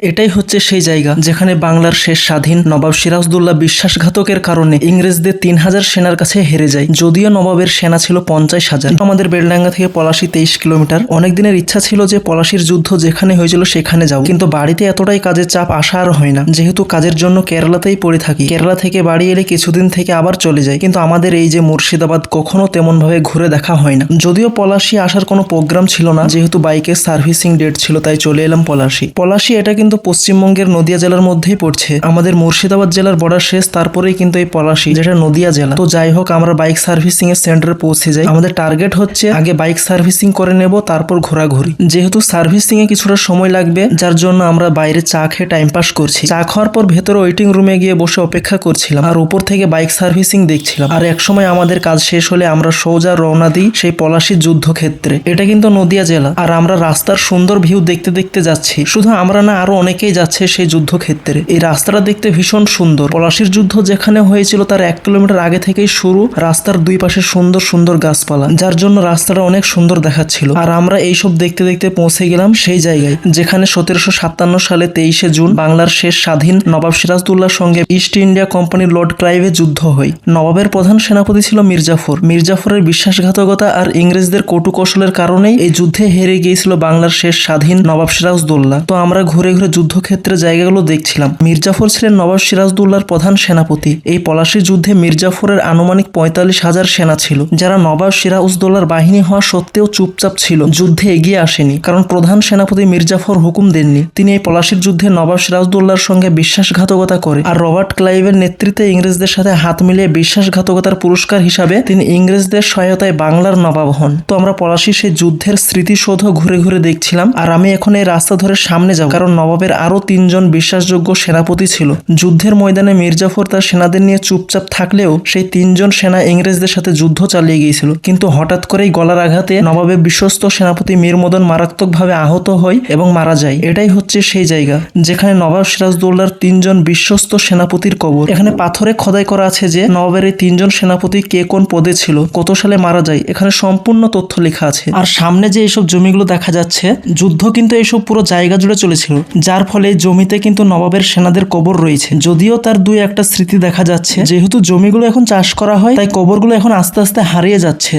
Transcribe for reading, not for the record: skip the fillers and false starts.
এটাই হচ্ছে সেই জায়গা যেখানে বাংলার শেষ স্বাধীন নবাব সিরাজউদ্দৌলা বিশ্বাসঘাতকের কারণে ইংরেজদের 3000 সেনার কাছে হেরে যায়। যদিও নবাবের সেনা ছিল 50,000। আমাদের বেলডাঙ্গা থেকে পলাশী 23 কিলোমিটার। অনেক দিনের ইচ্ছা ছিল যে পলাশীর যুদ্ধ যেখানে হয়েছিল সেখানে যাব, কিন্তু বাড়িতে এতটাই কাজের চাপ আসা আর হয় না। যেহেতু কাজের জন্য কেরালাতেই পড়ে থাকি, কেরালা থেকে বাড়ি এলে কিছুদিন থেকে আবার চলে যায়। কিন্তু আমাদের এই যে মুর্শিদাবাদ কখনো তেমন ভাবে ঘুরে দেখা হয় না। যদিও পলাশী আসার কোনো প্রোগ্রাম ছিল না, যেহেতু বাইকের সার্ভিসিং ডেট ছিল তাই চলে এলাম পলাশী। পলাশী এটা কিন্তু পশ্চিমবঙ্গের নদিয়া জেলার মধ্যেই পড়ছে। আমাদের মুর্শিদাবাদ জেলার বর্ডার শেষ, তারপরেই কিন্তু এই পলাশী, যেটা নদিয়া জেলা। তো যাই হোক, আমরা বাইক সার্ভিসিং এর সেন্টারে পৌঁছে যাই। আমাদের টার্গেট হচ্ছে আগে বাইক সার্ভিসিং করে নেব, তারপর ঘোরাঘুরি। যেহেতু সার্ভিসিং এ কিছুটা সময় লাগবে, যার জন্য আমরা বাইরে চা খেয়ে টাইম পাস করছি। চা খাওয়ার পর ভেতরে ওয়েটিং রুমে গিয়ে বসে অপেক্ষা করছিলাম আর উপর থেকে বাইক সার্ভিসিং দেখছিলাম। আর এক সময় আমাদের কাজ শেষ হলে আমরা সোজা রওনা দিই সেই পলাশীর যুদ্ধক্ষেত্রে। এটা কিন্তু নদিয়া জেলা। আর আমরা রাস্তার সুন্দর ভিউ দেখতে দেখতে যাচ্ছি। শুধু আমরা না, আরো অনেকেই যাচ্ছে সেই যুদ্ধক্ষেত্রে। এই রাস্তাটা দেখতে ভীষণ সুন্দর। পলাশীর যুদ্ধ যেখানে হয়েছিল তার 1 কিলোমিটার আগে থেকেই শুরু। রাস্তার দুই পাশে সুন্দর সুন্দর গাছপালা, যার জন্য রাস্তাটা অনেক সুন্দর দেখাচ্ছিল। আর আমরা এইসব দেখতে দেখতে পৌঁছে গেলাম সেই জায়গায় যেখানে 1757 সালে 23শে জুন বাংলার শেষ স্বাধীন নবাব সিরাজউদ্দৌলার সঙ্গে ইস্ট ইন্ডিয়া কোম্পানির লর্ড ক্লাইভের যুদ্ধ হয়। নবাবের প্রধান সেনাপতি ছিল মির্জাফর। মির্জাফরের বিশ্বাসঘাতকতা আর ইংরেজদের কটু কৌশলের কারণেই এই যুদ্ধে হেরে গিয়েছিল বাংলার শেষ স্বাধীন নবাব সিরাজউদ্দৌলা। তো আমরা ঘুরে ঘুরে যুদ্ধক্ষেত্রে জায়গাগুলো দেখছিলাম। মির্জাফর ছিলেন নবাব সিরাজউদ্দৌলার প্রধান সেনাপতি। এই পলাশী যুদ্ধে মির্জাফরের আনুমানিক 45,000 সেনা ছিল, যারা নবাব সিরাজউদ্দৌলার বাহিনী হওয়া সত্ত্বেও চুপচাপ ছিল, যুদ্ধে এগিয়ে আসেনি। কারণ প্রধান সেনাপতি মির্জাফর হুকুম দেননি। তিনি এই পলাশীর যুদ্ধে নবাব সিরাজউদ্দৌলার সঙ্গে বিশ্বাসঘাতকতা করে। আর রবার্ট ক্লাইভের নেতৃত্বে ইংরেজদের সাথে হাত মিলিয়ে বিশ্বাসঘাতকতার পুরস্কার হিসাবে তিনি ইংরেজদের সহায়তায় বাংলার নবাব হন। তো আমরা পলাশীর সেই যুদ্ধের স্মৃতিসৌধ ঘুরে ঘুরে দেখছিলাম। আর আমি এখন এই রাস্তা ধরে সামনে যাব, কারণ নবাবের আরো 3 জন বিশ্বাসযোগ্য সেনাপতি ছিল। যুদ্ধের ময়দানে মির্জাফর তার সেনাদের নিয়ে চুপচাপ থাকলেও সেই 3 জন সেনা ইংরেজদের সাথে যুদ্ধ চালিয়ে গিয়েছিল। কিন্তু হঠাৎ করেই গলার আঘাতে নবাবের বিশ্বস্ত সেনাপতি মীর মদন মারাত্মকভাবে আহত হয় এবং মারা যায়। এটাই হচ্ছে সেই জায়গা যেখানে নবাব সিরাজউদ্দৌলার 3 জন বিশ্বস্ত সেনাপতির কবর। এখানে পাথরে খোদাই করা আছে যে নবাবের এই 3 জন সেনাপতি কে কোন পদে ছিল, কত সালে মারা যায়, এখানে সম্পূর্ণ তথ্য লেখা আছে। আর সামনে যে এইসব জমিগুলো দেখা যাচ্ছে, যুদ্ধ কিন্তু এইসব পুরো জায়গা জুড়ে চলেছিল, যার ফলে জমিতে কিন্তু নবাবের সেনাদের কবর রয়েছে। যদিও তার 2-1টা স্মৃতি দেখা যাচ্ছে। যেহেতু জমিগুলো এখন চাষ করা হয়, তাই কবরগুলো এখন আস্তে আস্তে হারিয়ে যাচ্ছে।